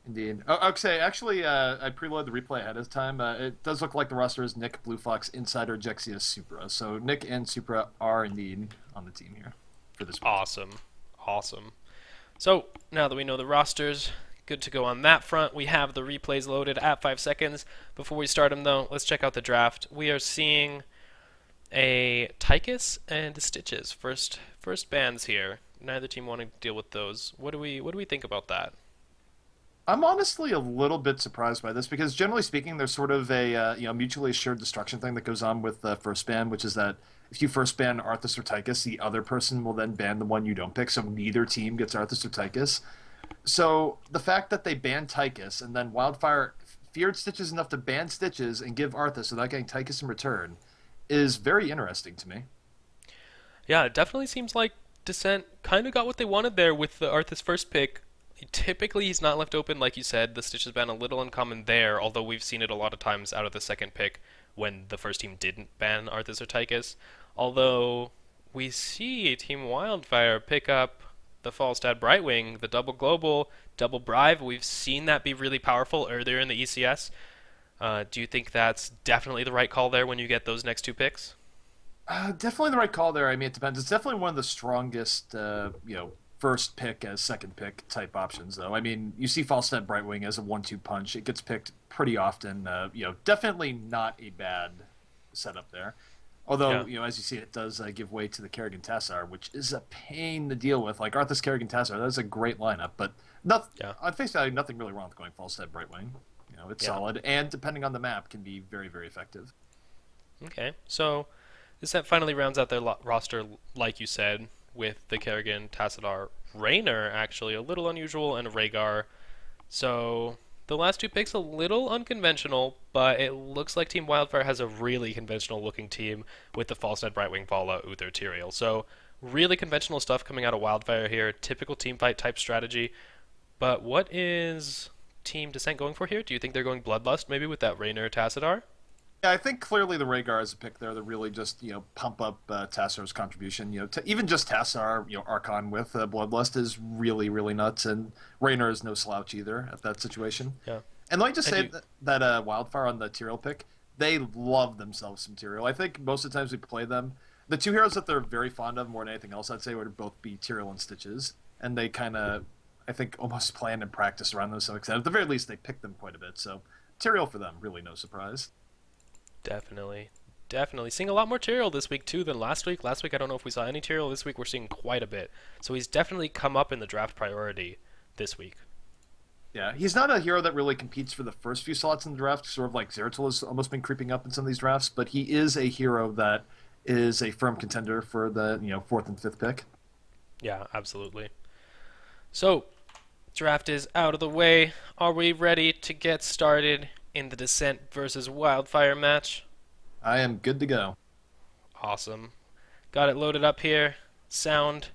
Indeed. Oh, okay, actually, I preloaded the replay ahead of time. It does look like the roster is Nick, Blue Fox, Insider, Jexia, Supra. So Nick and Supra are indeed on the team here for this week. Awesome. Awesome. So, now that we know the rosters, good to go on that front. We have the replays loaded at 5 seconds. Before we start them, though, let's check out the draft. We are seeing a Tychus and Stitches. First bans here. Neither team wanting to deal with those. What do we think about that? I'm honestly a little bit surprised by this because generally speaking, there's sort of a mutually assured destruction thing that goes on with the first ban, which is that if you first ban Arthas or Tychus, the other person will then ban the one you don't pick, so neither team gets Arthas or Tychus. So the fact that they banned Tychus and then Wildfire feared Stitches enough to ban Stitches and give Arthas without getting Tychus in return is very interesting to me. Yeah, it definitely seems like dISSENt kind of got what they wanted there with the Arthas first pick. Typically, he's not left open, like you said. The Stitch has been a little uncommon there, although we've seen it a lot of times out of the second pick when the first team didn't ban Arthas or Tychus. Although we see Team Wildfire pick up the Falstad Brightwing, the double global, double bribe. We've seen that be really powerful earlier in the ECS. Do you think that's definitely the right call there when you get those next two picks? Definitely the right call there. I mean, it depends. It's definitely one of the strongest, first pick as second pick type options, though. I mean, you see Falstad Brightwing as a 1-2 punch. It gets picked pretty often. Definitely not a bad setup there. Although, as you see, it does give way to the Kerrigan Tassar, which is a pain to deal with. Like Arthas Kerrigan Tassar, that is a great lineup, but on face value, nothing really wrong with going Falstad Brightwing. It's solid, and depending on the map, can be very, very effective. Okay, so this set finally rounds out their roster, like you said, with the Kerrigan, Tassadar, Raynor, actually, a little unusual, and Rhaegar. So the last two picks a little unconventional, but it looks like Team Wildfire has a really conventional-looking team with the Falstad, Brightwing, Vala, Uther, Tyrael. So really conventional stuff coming out of Wildfire here, typical teamfight type strategy. But what is Team dISSENt going for here? Do you think they're going Bloodlust, maybe with that Raynor, Tassadar? Yeah, I think clearly the Rhaegar is a pick there that really just, pump up Tassar's contribution. Even just Tassar, Archon with Bloodlust is really, really nuts, and Raynor is no slouch either at that situation. Yeah. And let me just say that Wildfire on the Tyrael pick, they love themselves some Tyrael. I think most of the times we play them, the two heroes that they're very fond of more than anything else, I'd say, would both be Tyrael and Stitches, and they kind of, I think, almost plan and practice around them to some extent. At the very least, they pick them quite a bit, so Tyrael for them, really no surprise. Definitely. Definitely. Seeing a lot more Tyrael this week, too, than last week. Last week, I don't know if we saw any Tyrael. This week, we're seeing quite a bit. So he's definitely come up in the draft priority this week. Yeah, he's not a hero that really competes for the first few slots in the draft, sort of like Zeratul has almost been creeping up in some of these drafts, but he is a hero that is a firm contender for the, 4th and 5th pick. Yeah, absolutely. So, draft is out of the way. Are we ready to get started in the dISSENt versus Wildfire match? I am good to go. Awesome. Got it loaded up here. Sound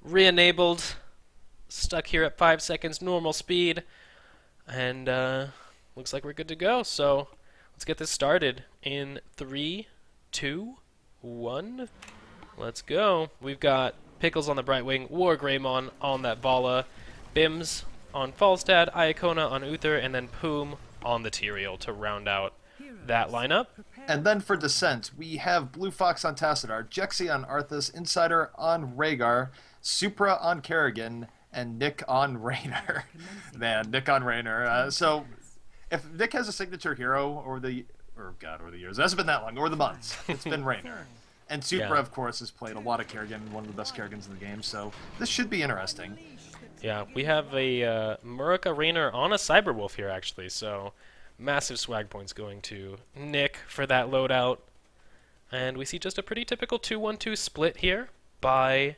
re-enabled. Stuck here at 5 seconds normal speed. And looks like we're good to go. So let's get this started in 3, 2, 1. Let's go. We've got Pickles on the Brightwing, War Greymon on that Vala, Bims on Falstad, Iacona on Uther, and then Poom on the Tyrael to round out that lineup. And then for dISSENt, we have Blue Fox on Tassadar, Jexi on Arthas, Insider on Rhaegar, Supra on Kerrigan, and Nick on Raynor. Man, Nick on Raynor. So if Nick has a signature hero over the years, it hasn't been that long, or the months, it's been Raynor. And Supra, of course, has played a lot of Kerrigan, one of the best Kerrigans in the game, so this should be interesting. Yeah, we have a Murica Raynor on a Cyberwolf here, actually, so massive swag points going to Nick for that loadout. And we see just a pretty typical 2-1-2 split here by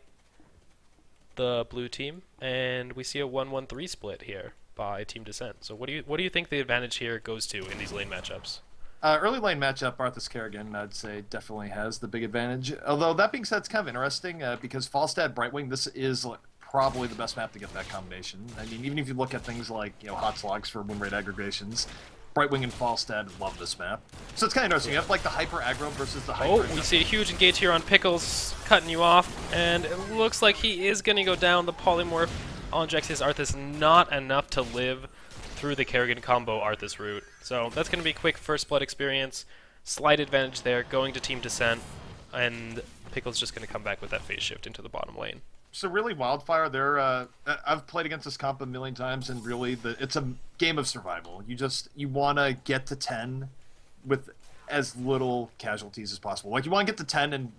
the blue team, and we see a 1-1-3 split here by Team dISSENt. So what do you think the advantage here goes to in these lane matchups? Early lane matchup, Arthas Kerrigan, I'd say, definitely has the big advantage. Although, that being said, it's kind of interesting because Falstad Brightwing, this is probably the best map to get that combination. I mean, even if you look at things like, hot slogs for win rate aggregations, Brightwing and Falstad love this map. So it's kind of interesting. You have like the hyper aggro versus the hyper. Oh, we see a huge engage here on Pickles, cutting you off, and it looks like he is going to go down. The polymorph on Jexia's Arthas, not enough to live through the Kerrigan combo Arthas route. So that's going to be a quick first blood experience. Slight advantage there, going to Team Dissent, and Pickle's just going to come back with that phase shift into the bottom lane. So really, Wildfire, they're I've played against this comp a million times, and really, it's a game of survival. You want to get to 10 with as little casualties as possible. Like, you want to get to 10 and,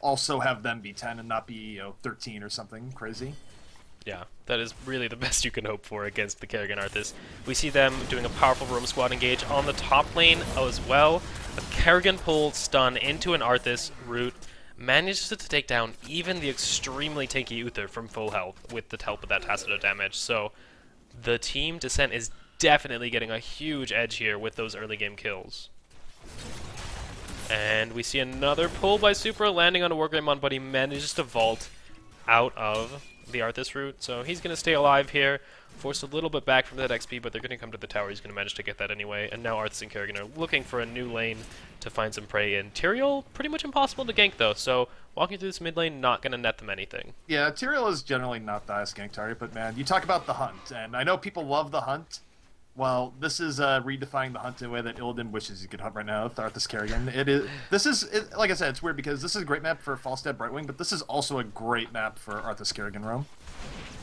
also have them be 10 and not be, 13 or something crazy. Yeah, that is really the best you can hope for against the Kerrigan Arthas. We see them doing a powerful roam squad engage on the top lane as well. A Kerrigan pull stun into an Arthas route manages to take down even the extremely tanky Uther from full health with the help of that Tassadar damage. So the Team Dissent is definitely getting a huge edge here with those early game kills. And we see another pull by Supra landing on a Wargreymon, but he manages to vault out of the Arthas route, so he's going to stay alive here, force a little bit back from that XP, but they're going to come to the tower. He's going to manage to get that anyway, and now Arthas and Kerrigan are looking for a new lane to find some prey in. Tyrael, pretty much impossible to gank though, so walking through this mid lane, not going to net them anything. Yeah, Tyrael is generally not the highest gank target, but man, you talk about the hunt, and I know people love the hunt. Well, this is redefining the hunt in a way that Illidan wishes you could hunt right now with Arthas Kerrigan. Like I said, it's weird because this is a great map for Falstad Brightwing, but this is also a great map for Arthas Kerrigan roam.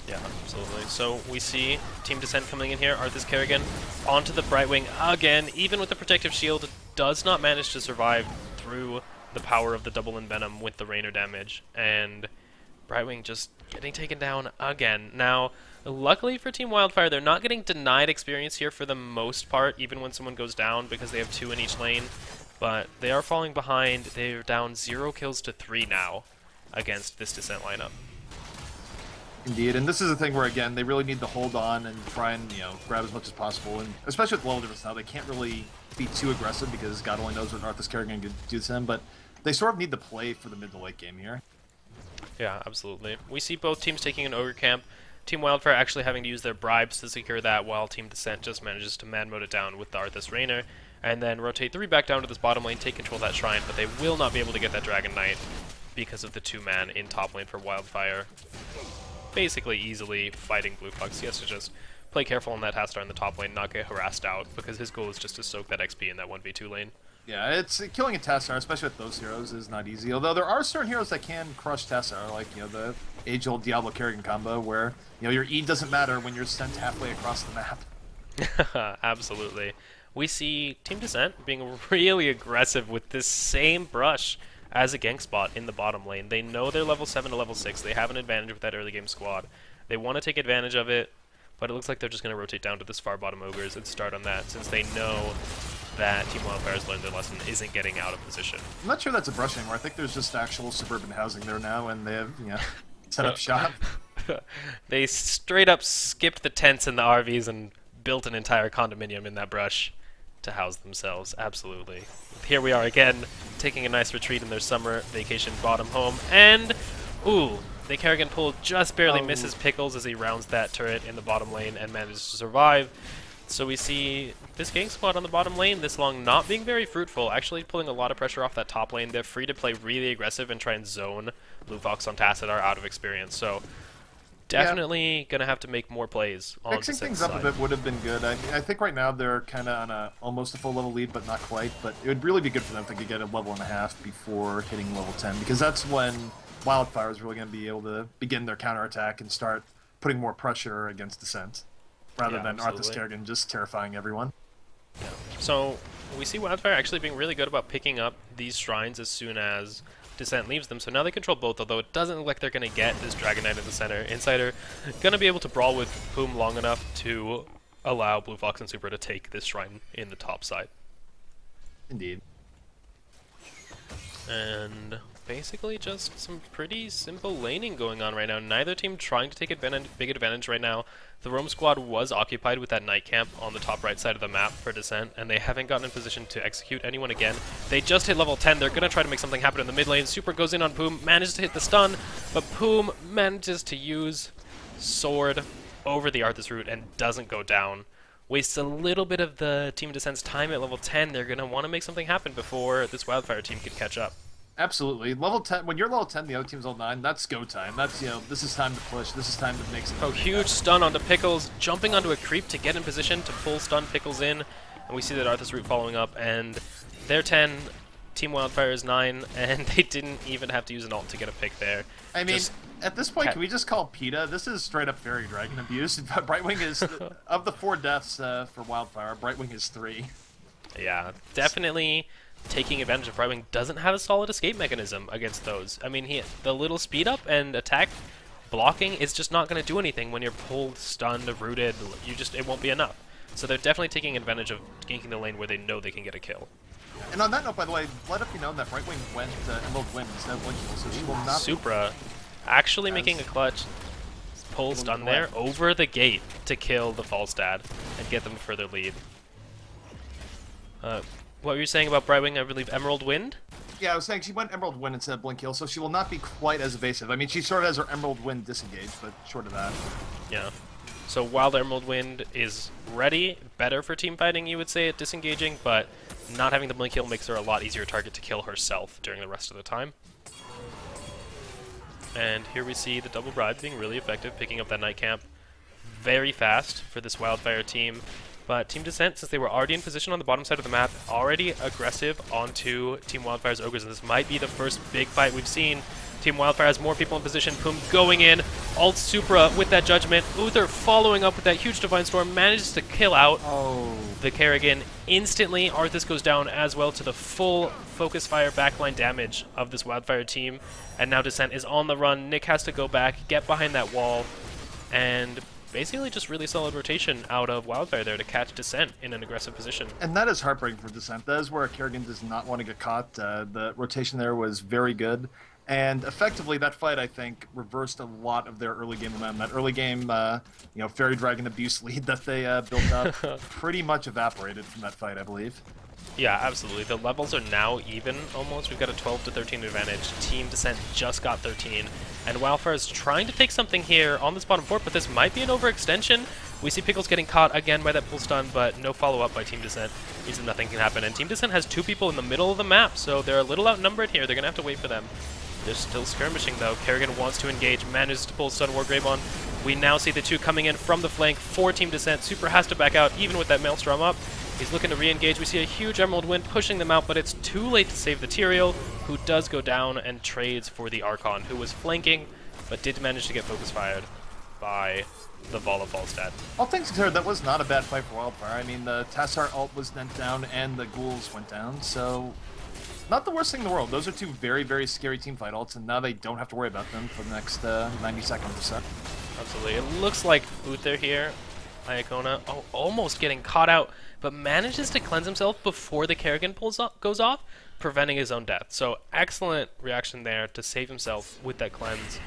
Yeah, absolutely. So we see Team Dissent coming in here, Arthas Kerrigan onto the Brightwing again, even with the protective shield, does not manage to survive through the power of the double envenom with the Rainer damage, and Brightwing just getting taken down again. Now, luckily for Team Wildfire, they're not getting denied experience here for the most part, even when someone goes down, because they have 2 in each lane. But they are falling behind. They're down 0 kills to 3 now against this Dissent lineup. Indeed, and this is a thing where, again, they really need to hold on and try and, grab as much as possible. And especially with level difference now, they can't really be too aggressive because God only knows what Arthas Kerrigan can do to them. But they sort of need to play for the mid to late game here. Yeah, absolutely. We see both teams taking an Ogre camp. Team Wildfire actually having to use their bribes to secure that, while Team Dissent just manages to man mode it down with the Arthas Rainer, and then rotate 3 back down to this bottom lane, take control of that shrine, but they will not be able to get that Dragon Knight because of the 2-man in top lane for Wildfire. Basically easily fighting Blue Fox. He has to just play careful on that Tassadar in the top lane, not get harassed out, because his goal is just to soak that XP in that 1v2 lane. Yeah, it's killing a Tassadar, especially with those heroes, is not easy. Although there are certain heroes that can crush Tassadar, like the age-old Diablo Kerrigan combo, where your E doesn't matter when you're sent halfway across the map. Absolutely. We see Team Dissent being really aggressive with this same brush as a gank spot in the bottom lane. They know they're level 7 to level 6. They have an advantage with that early game squad. They want to take advantage of it, but it looks like they're just going to rotate down to this far bottom ogres and start on that, since they know that Team Wildfire's learned their lesson isn't getting out of position. I'm not sure that's a brush anymore. I think there's just actual suburban housing there now, and they have, set up shop. They straight up skipped the tents and the RVs and built an entire condominium in that brush to house themselves. Absolutely. Here we are again, taking a nice retreat in their summer vacation bottom home, and ooh, the Kerrigan pull just barely misses Pickles as he rounds that turret in the bottom lane and manages to survive. So we see this gank squad on the bottom lane this long not being very fruitful, actually pulling a lot of pressure off that top lane. They're free to play really aggressive and try and zone Blue Fox on Tassadar out of experience. So definitely going to have to make more plays on Mixing things up a bit would have been good. I think right now they're kind of on almost a full level lead, but not quite. But it would really be good for them if they could get a level and a half before hitting level 10, because that's when Wildfire is really going to be able to begin their counterattack and start putting more pressure against Dissent, rather than Arthas Kerrigan just terrifying everyone. Yeah. So we see Wildfire actually being really good about picking up these shrines as soon as Dissent leaves them, so now they control both, although it doesn't look like they're going to get this Dragon Knight in the center. Insider going to be able to brawl with Poom long enough to allow Blue Fox and Super to take this shrine in the top side. Indeed. And basically just some pretty simple laning going on right now. Neither team trying to take big advantage right now. The roam squad was occupied with that night camp on the top right side of the map for Dissent, and they haven't gotten in position to execute anyone again. They just hit level 10. They're going to try to make something happen in the mid lane. Super goes in on Poom, manages to hit the stun, but Poom manages to use Sword over the Arthas route and doesn't go down. Wastes a little bit of the Team Dissent's time at level 10. They're going to want to make something happen before this Wildfire team can catch up. Absolutely. Level 10, when you're level 10, the other team's level 9, that's go time. That's, this is time to push. This is time to make some. Oh, huge stun onto Pickles, jumping onto a creep to get in position to pull stun Pickles in. And we see that Arthas Root following up, and they're 10, Team Wildfire is 9, and they didn't even have to use an ult to get a pick there. I mean, at this point, can we just call PETA? This is straight up Fairy Dragon abuse. Brightwing is, of the 4 deaths for Wildfire, Brightwing is 3. Yeah, definitely taking advantage of Brightwing doesn't have a solid escape mechanism against those. I mean, the little speed up and attack blocking is just not going to do anything when you're pulled, stunned, rooted. It won't be enough. So they're definitely taking advantage of ganking the lane where they know they can get a kill. And on that note, by the way, let it be known that Brightwing went Emerald Wind instead of Blink Heal, so she will not. Supra actually making a clutch pull stun there over the gate to kill the Falstad and get them a further lead. What were you saying about Brightwing? I believe Emerald Wind? Yeah, I was saying she went Emerald Wind instead of Blink Heal, so she will not be quite as evasive. I mean, she sort of has her Emerald Wind disengaged, but short of that. Yeah. So while the Emerald Wind is ready, better for team fighting, you would say, at disengaging, but not having the Blink Heal makes her a lot easier target to kill herself during the rest of the time. And here we see the double bribe being really effective, picking up that Night Camp very fast for this Wildfire team. But Team dISSENT, since they were already in position on the bottom side of the map, already aggressive onto Team Wildfire's Ogres, and this might be the first big fight we've seen. Team Wildfire has more people in position. Pum going in, ult Supra with that Judgment. Uther following up with that huge Divine Storm, manages to kill out the Kerrigan instantly. Arthas goes down as well to the full focus fire backline damage of this Wildfire team. And now dISSENT is on the run. Nick has to go back, get behind that wall, and basically just really solid rotation out of Wildfire there to catch dISSENT in an aggressive position. And that is heartbreaking for dISSENT. That is where Kerrigan does not want to get caught. The rotation there was very good. And effectively, that fight, I think, reversed a lot of their early game momentum. That early game, Fairy Dragon abuse lead that they built up pretty much evaporated from that fight, I believe. Yeah, absolutely. The levels are now even, almost. We've got a 12 to 13 advantage. Team dISSENT just got 13. And Wildfire is trying to take something here on this bottom fort, but this might be an overextension. We see Pickles getting caught again by that pull stun, but no follow-up by Team dISSENT. Means that nothing can happen. And Team dISSENT has 2 people in the middle of the map, so they're a little outnumbered here. They're going to have to wait for them. They're still skirmishing, though. Kerrigan wants to engage, manages to pull Stun Wargrave on. We now see the 2 coming in from the flank for Team dISSENT. Super has to back out, even with that Maelstrom up. He's looking to re-engage. We see a huge Emerald Wind pushing them out, but it's too late to save the Tyrael, who does go down and trades for the Archon, who was flanking, but did manage to get focus fired by the Vala Falstad. All things considered, that was not a bad fight for Wildfire. I mean, the Tassar ult was then down, and the Ghouls went down, so not the worst thing in the world. Those are 2 very, very scary teamfight ults, and now they don't have to worry about them for the next 90 seconds or so. Absolutely. It looks like Uther here, Iacona, almost getting caught out, but manages to cleanse himself before the Kerrigan goes off, preventing his own death. So excellent reaction there to save himself with that cleanse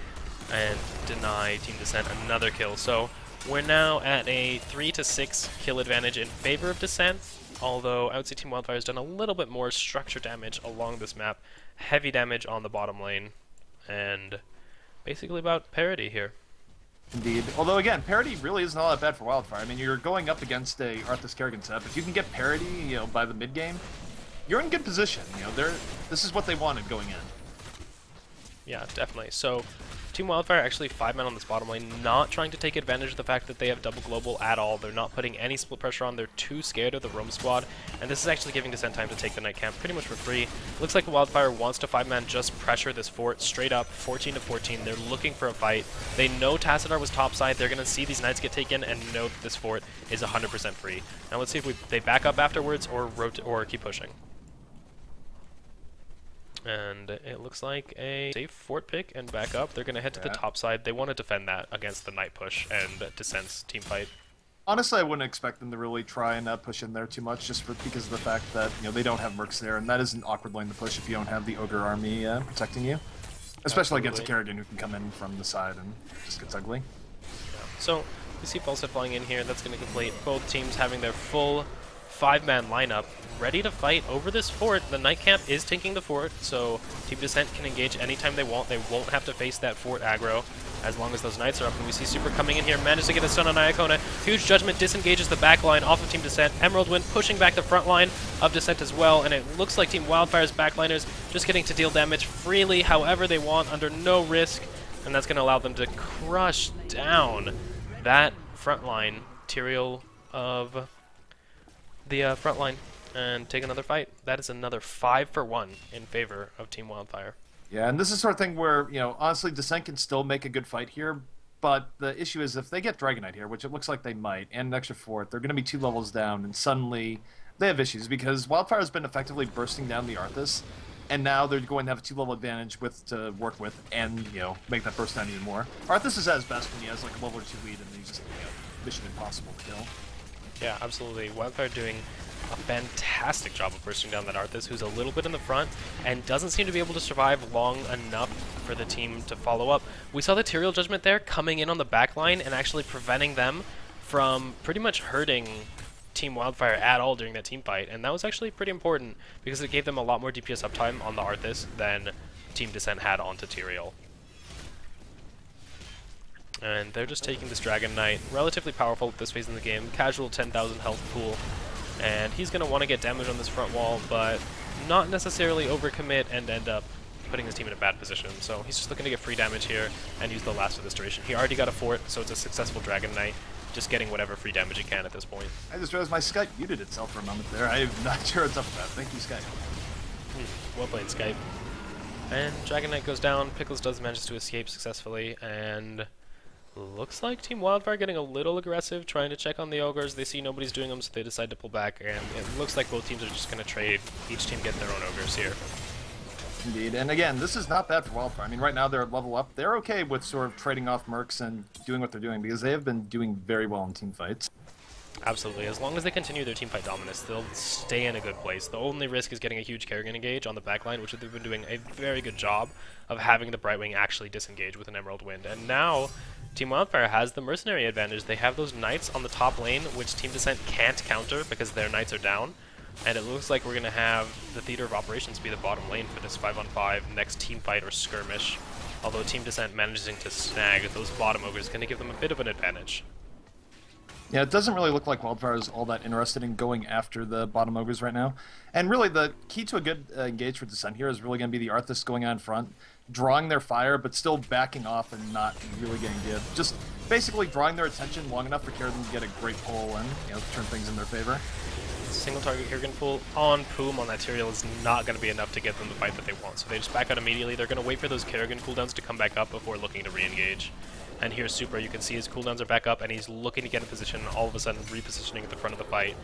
and deny Team dISSENT another kill. So we're now at a 3 to 6 kill advantage in favor of dISSENT. Although I would say Team Wildfire has done a little bit more structure damage along this map. Heavy damage on the bottom lane. And basically about parity here. Indeed. Although, again, parity really isn't all that bad for Wildfire. I mean, you're going up against a Arthas Kerrigan setup. If you can get parity, by the mid-game, you're in good position. This is what they wanted going in. Yeah, definitely. So Team Wildfire actually 5-man on this bottom lane, not trying to take advantage of the fact that they have double global at all. They're not putting any split pressure on. They're too scared of the roam squad, and this is actually giving dISSENT time to take the Night Camp pretty much for free. Looks like Wildfire wants to 5-man just pressure this fort straight up, 14 to 14. They're looking for a fight. They know Tassadar was topside. They're going to see these Knights get taken and know that this fort is 100% free. Now let's see if they back up afterwards or keep pushing. And it looks like a safe fort pick and back up. They're going to head to the top side. They want to defend that against the Night push and dISSENT's team fight. Honestly, I wouldn't expect them to really try and push in there too much, just because of the fact that they don't have mercs there, and that is an awkward lane to push if you don't have the Ogre army protecting you, especially against a Kerrigan who can come in from the side and just gets ugly. Yeah. So we see Falstad flying in here. That's going to complete both teams having their full 5-man lineup ready to fight over this fort. The Night Camp is taking the fort, so Team dISSENT can engage anytime they want. They won't have to face that fort aggro. as long as those Knights are up. And we see Super coming in here, manages to get a stun on Iacona. Huge Judgment disengages the back line off of Team dISSENt. Emerald Wind pushing back the front line of dISSENt as well, and it looks like Team Wildfire's backliners just getting to deal damage freely however they want under no risk, and that's going to allow them to crush down that front line, Tyrael of the front line, and take another fight. That is another 5-for-1 in favor of Team Wildfire. Yeah, and this is the sort of thing where, honestly, dISSENt can still make a good fight here, but the issue is if they get Dragon Knight here, which it looks like they might, and an extra fort, they're going to be 2 levels down, and suddenly they have issues because Wildfire has been effectively bursting down the Arthas, and now they're going to have a 2-level advantage to work with and, make that burst down even more. Arthas is at his best when he has like a level or 2 lead and he's just, mission impossible to kill. Yeah, absolutely. Wildfire doing a fantastic job of bursting down that Arthas, who's a little bit in the front and doesn't seem to be able to survive long enough for the team to follow up. We saw the Tyrael Judgment there coming in on the back line and actually preventing them from pretty much hurting Team Wildfire at all during that team fight, and that was actually pretty important because it gave them a lot more DPS uptime on the Arthas than Team dISSENt had onto Tyrael. And they're just taking this Dragon Knight, relatively powerful at this phase in the game, casual 10,000 health pool, and he's going to want to get damage on this front wall, but not necessarily overcommit and end up putting his team in a bad position. So he's just looking to get free damage here and use the last of this duration. He already got a fort, so it's a successful Dragon Knight, just getting whatever free damage he can at this point. I just realized my Skype muted itself for a moment there. I'm not sure what's up with that. Thank you, Skype. Well played, Skype. And Dragon Knight goes down, Pickles does manage to escape successfully, and looks like Team Wildfire getting a little aggressive, trying to check on the Ogres. They see nobody's doing them, so they decide to pull back, and it looks like both teams are just going to trade. Each team get their own Ogres here. Indeed, and again, this is not bad for Wildfire. I mean, right now they're at level up. They're okay with sort of trading off mercs and doing what they're doing because they have been doing very well in team fights. Absolutely. As long as they continue their teamfight dominance, they'll stay in a good place. The only risk is getting a huge Kerrigan engage on the backline, which they've been doing a very good job of having the Brightwing actually disengage with an Emerald Wind. And now, Team Wildfire has the mercenary advantage. They have those Knights on the top lane, which Team dISSENt can't counter because their Knights are down. And it looks like we're going to have the Theater of Operations be the bottom lane for this 5-on-5 next teamfight or skirmish. Although Team dISSENt managing to snag those bottom ogres is going to give them a bit of an advantage. Yeah, it doesn't really look like Wildfire is all that interested in going after the bottom ogres right now. And really, the key to a good engage for dISSENt here is really going to be the Arthas going on front, drawing their fire, but still backing off and not really getting give. Just basically drawing their attention long enough for Kerrigan to get a great pull and turn things in their favor. Single target Kerrigan pull on Poom on that Tyrael is not going to be enough to get them the fight that they want. So they just back out immediately. They're going to wait for those Kerrigan cooldowns to come back up before looking to re-engage. And here's Super. You can see his cooldowns are back up, and he's looking to get in position, all of a sudden repositioning at the front of the fight,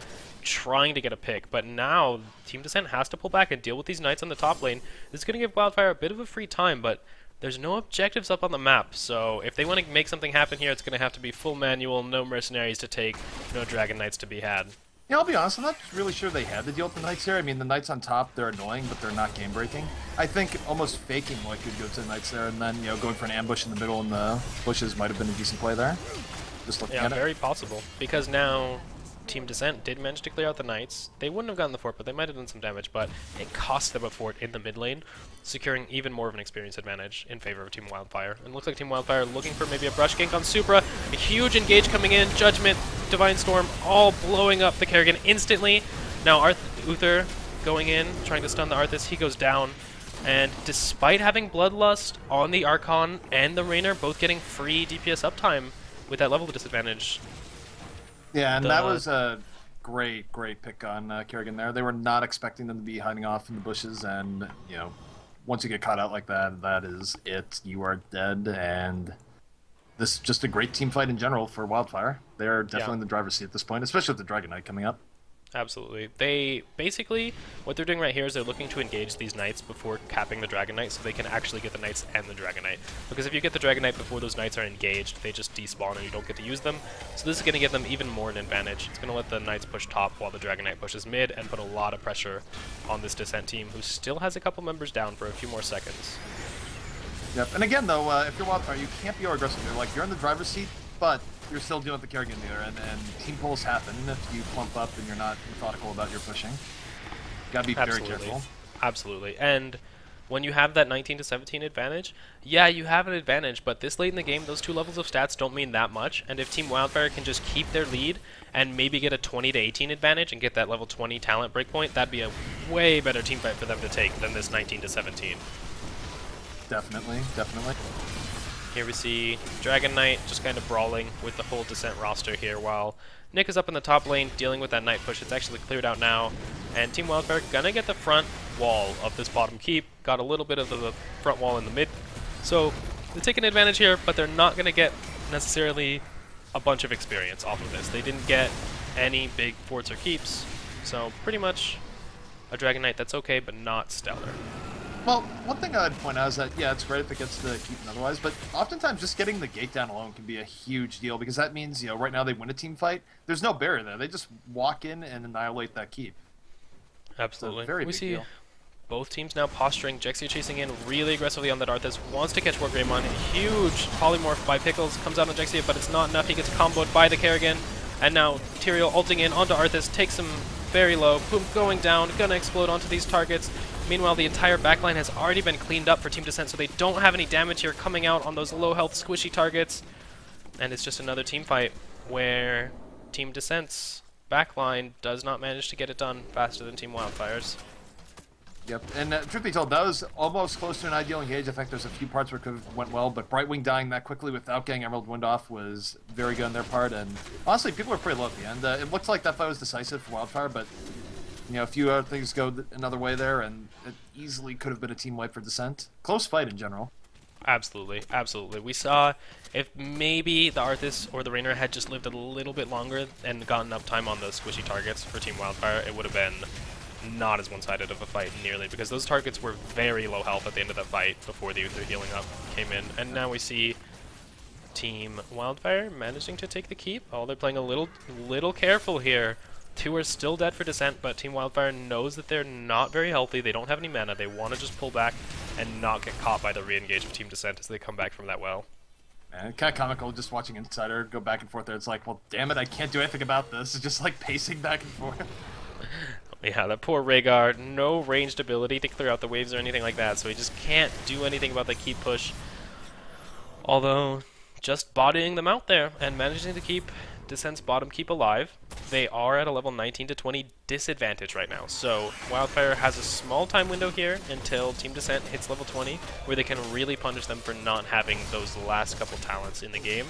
trying to get a pick. But now, Team dISSENt has to pull back and deal with these Knights on the top lane. This is going to give Wildfire a bit of a free time, but there's no objectives up on the map. So if they want to make something happen here, it's going to have to be full manual, no mercenaries to take, no Dragon Knights to be had. Yeah, I'll be honest, I'm not really sure they had to deal with the Knights here. I mean, the Knights on top, they're annoying, but they're not game-breaking. I think almost faking what could go to the Knights there, and then, going for an ambush in the middle in the bushes might have been a decent play there. Just looking at it. Yeah, very possible. Because now Team dISSENt did manage to clear out the Knights. They wouldn't have gotten the fort, but they might have done some damage, but it cost them a fort in the mid lane, securing even more of an experience advantage in favor of Team Wildfire. And it looks like Team Wildfire looking for maybe a brush gank on Supra. A huge engage coming in, Judgment, Divine Storm, all blowing up the Kerrigan instantly. Now Uther going in, trying to stun the Arthas, he goes down. And despite having Bloodlust on the Archon and the Rainer both getting free DPS uptime with that level of disadvantage. Yeah, and that was a great pick on Kerrigan there. They were not expecting them to be hiding off in the bushes, and, once you get caught out like that, that is it. You are dead, and this is just a great team fight in general for Wildfire. They're definitely in the driver's seat at this point, especially with the Dragon Knight coming up. Absolutely. They basically, what they're doing right here is they're looking to engage these Knights before capping the Dragon Knight so they can actually get the Knights and the Dragon Knight. Because if you get the Dragon Knight before those Knights are engaged, they just despawn and you don't get to use them. So this is going to give them even more an advantage. It's going to let the Knights push top while the Dragon Knight pushes mid and put a lot of pressure on this dISSENt team, who still has a couple members down for a few more seconds. Yep, and again though, if you're Wildfire, you can't be aggressive. You're in the driver's seat, but you're still dealing with the Kerrigan there, and team pulls happen if you plump up and you're not methodical about your pushing. You gotta be very careful. Absolutely. And when you have that 19 to 17 advantage, yeah, you have an advantage, but this late in the game, those 2 levels of stats don't mean that much, and if Team Wildfire can just keep their lead and maybe get a 20 to 18 advantage and get that level 20 talent breakpoint, that'd be a way better team fight for them to take than this 19 to 17. Definitely, definitely. Here we see Dragon Knight just kind of brawling with the whole Dissent roster here while Nick is up in the top lane dealing with that Knight push. It's actually cleared out now, and Team Wildfire gonna get the front wall of this bottom keep. Got a little bit of the front wall in the mid, so they're taking advantage here, but they're not gonna get necessarily a bunch of experience off of this. They didn't get any big forts or keeps, so pretty much a Dragon Knight that's okay, but not stellar. Well, one thing I'd point out is that, yeah, it's great if it gets the keep and otherwise, but oftentimes just getting the gate down alone can be a huge deal, because that means, you know, right now they win a team fight, there's no barrier there. They just walk in and annihilate that keep. Absolutely. Very we big see deal. both teams now posturing. Jexia chasing in really aggressively on that Arthas. Wants to catch Wargreymon. Huge polymorph by Pickles. Comes out on Jexia, but it's not enough. He gets comboed by the Kerrigan. And now Tyrael ulting in onto Arthas. Takes him very low. Boom, going down. Gonna explode onto these targets. Meanwhile, the entire backline has already been cleaned up for Team Dissent, so they don't have any damage here coming out on those low health squishy targets. And it's just another team fight where Team Dissent's backline does not manage to get it done faster than Team Wildfire's. Yep, and truth be told, that was almost close to an ideal engage. I think there's a few parts where it could have went well, but Brightwing dying that quickly without getting Emerald Wind off was very good on their part, and honestly, people were pretty low at the end. It looked like that fight was decisive for Wildfire, but you know, a few other things go another way there, and it easily could have been a team wipe for Dissent. Close fight in general. Absolutely, absolutely. We saw if maybe the Arthas or the Rainer had just lived a little bit longer and gotten enough time on those squishy targets for Team Wildfire, it would have been not as one-sided of a fight nearly, because those targets were very low health at the end of that fight before the Uther healing up came in. And now we see Team Wildfire managing to take the keep. Oh, they're playing a little careful here. 2 are still dead for Dissent, but Team Wildfire knows that they're not very healthy. They don't have any mana. They want to just pull back and not get caught by the re-engage of Team Dissent as they come back from that well. Man, kind of comical just watching Insider go back and forth there. It's like, well, damn it, I can't do anything about this. It's just like pacing back and forth. Yeah, that poor Rhaegar, no ranged ability to clear out the waves or anything like that, so he just can't do anything about the keep push. Although, just bodying them out there and managing to keep Dissent's bottom keep alive. They are at a level 19 to 20 disadvantage right now, so Wildfire has a small time window here until Team Dissent hits level 20, where they can really punish them for not having those last couple talents in the game.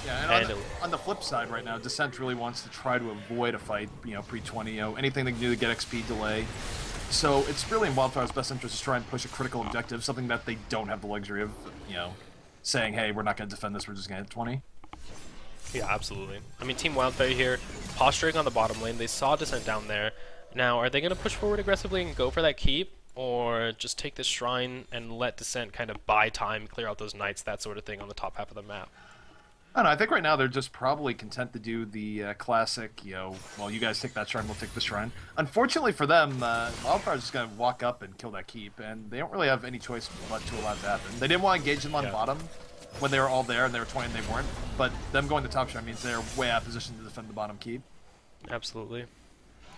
Yeah, and on the flip side right now, Dissent really wants to try to avoid a fight, you know, pre-20, you know, anything they can do to get XP delay. So it's really in Wildfire's best interest to try and push a critical objective, something that they don't have the luxury of, you know, saying, hey, we're not going to defend this, we're just going to hit 20. Yeah, absolutely. I mean, Team Wildfire here, posturing on the bottom lane. They saw Dissent down there. Now, are they going to push forward aggressively and go for that keep? Or just take this shrine and let Dissent kind of buy time, clear out those knights, that sort of thing on the top half of the map? I don't know, I think right now they're just probably content to do the classic, you know, well, you guys take that shrine, we'll take the shrine. Unfortunately for them, Wildfire's just going to walk up and kill that keep, and they don't really have any choice but to allow it to happen. They didn't want to engage them on bottom when they were all there and they were 20 and they weren't, but them going to top shrine means they're way out of position to defend the bottom keep. Absolutely.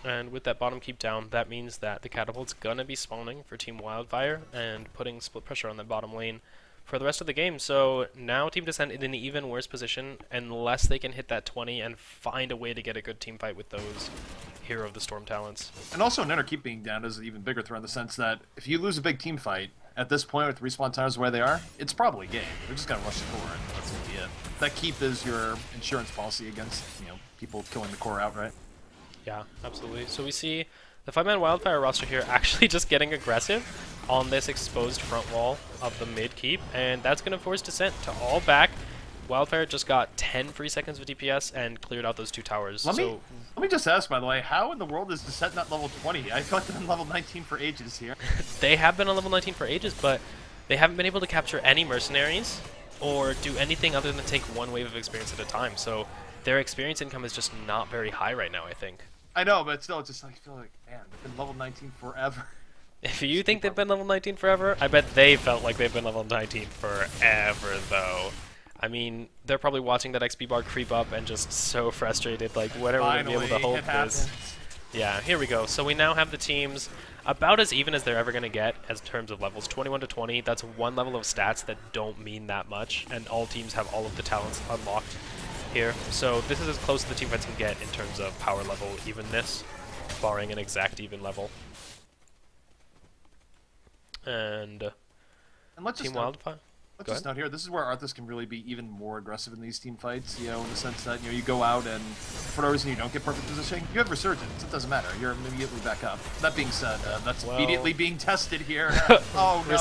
And with that bottom keep down, that means that the catapult's gonna be spawning for Team Wildfire and putting split pressure on that bottom lane for the rest of the game. So now Team Dissent in an even worse position unless they can hit that 20 and find a way to get a good team fight with those Hero of the Storm talents. And also an inner keep being down is an even bigger threat in the sense that if you lose a big team fight, at this point with respawn times the way they are, it's probably game. They're just gonna rush the core and that's gonna be it. That keep is your insurance policy against, you know, people killing the core outright. Yeah, absolutely. So we see the 5-man Wildfire roster here actually just getting aggressive on this exposed front wall of the mid keep, and that's going to force Dissent to all back. Wildfire just got 10 free seconds of DPS and cleared out those 2 towers. Let me just ask, by the way, how in the world is Dissent not level 20? I feel like they're on level 19 for ages here. They have been on level 19 for ages, but they haven't been able to capture any mercenaries or do anything other than take 1 wave of experience at a time. So their experience income is just not very high right now, I think. I know, but still, it's just like, I feel like, man, they've been level 19 forever. If you think they've been level 19 forever, I bet they felt like they've been level 19 forever, though. I mean, they're probably watching that XP bar creep up and just so frustrated, like, when are we going to be able to hold this? Yeah, here we go. So we now have the teams about as even as they're ever going to get as terms of levels. 21 to 20, that's one level of stats that don't mean that much, and all teams have all of the talents unlocked here. So this is as close as the team fights can get in terms of power level evenness, barring an exact even level. And let's Team just Wildfire. Let's just note here, this is where Arthas can really be even more aggressive in these team fights, you know, in the sense that, you know, you go out and for no reason you don't get perfect positioning, you have Resurgence, it doesn't matter, you're immediately back up. That being said, that's immediately being tested here. Oh no,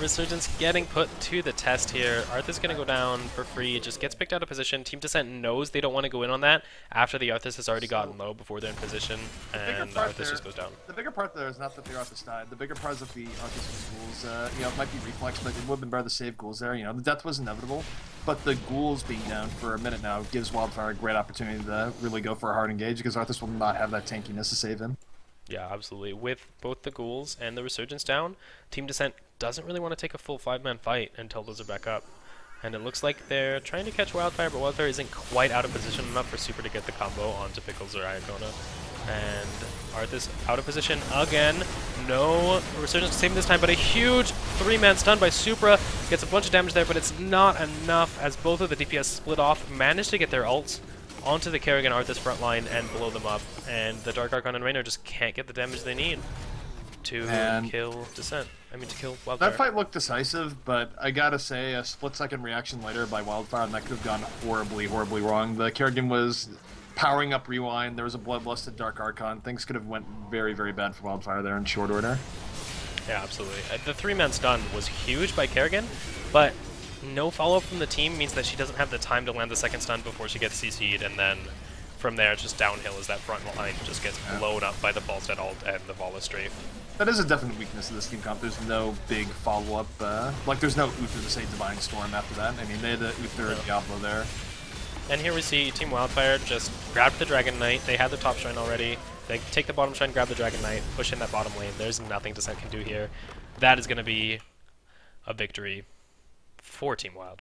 Resurgence getting put to the test here. Arthas going to go down for free. It just gets picked out of position. Team Dissent knows they don't want to go in on that after the Arthas has already gotten low before they're in position, and Arthas just goes down. The bigger part there is not that the Arthas died. The bigger part is that the Arthas ghouls, you know, it might be reflex, but it would have been better to save ghouls there. You know, the death was inevitable, but the ghouls being down for a minute now gives Wildfire a great opportunity to really go for a hard engage, because Arthas will not have that tankiness to save him. Yeah, absolutely. With both the ghouls and the Resurgence down, Team Dissent doesn't really want to take a full 5-man fight until those are back up. And it looks like they're trying to catch Wildfire, but Wildfire isn't quite out of position enough for Super to get the combo onto Pickles or Iacona. And Arthas out of position again. No Resurgence to save him this time, but a huge 3-man stun by Supra. Gets a bunch of damage there, but it's not enough as both of the DPS split off, manage to get their ults onto the Kerrigan Arthas front line and blow them up, and the Dark Archon and Raynor just can't get the damage they need to kill Dissent. I mean, to kill Wildfire. That fight looked decisive, but I gotta say, a split-second reaction later by Wildfire, and that could have gone horribly, horribly wrong. The Kerrigan was powering up Rewind, there was a bloodlusted Dark Archon. Things could have went very, very bad for Wildfire there in short order. Yeah, absolutely. The 3-man stun was huge by Kerrigan, but no follow-up from the team means that she doesn't have the time to land the second stun before she gets CC'd, and then from there it's just downhill as that front line just gets blown up by the Falstad ult and the Vala strafe. That is a definite weakness of this team comp. There's no big follow-up, like there's no Uther to say Divine Storm after that. I mean, they had the Uther and Diablo there. And here we see Team Wildfire just grabbed the Dragon Knight. They had the top shrine already. They take the bottom shrine, grab the Dragon Knight, push in that bottom lane. There's nothing Dissent can do here. That is going to be a victory for Team Wild.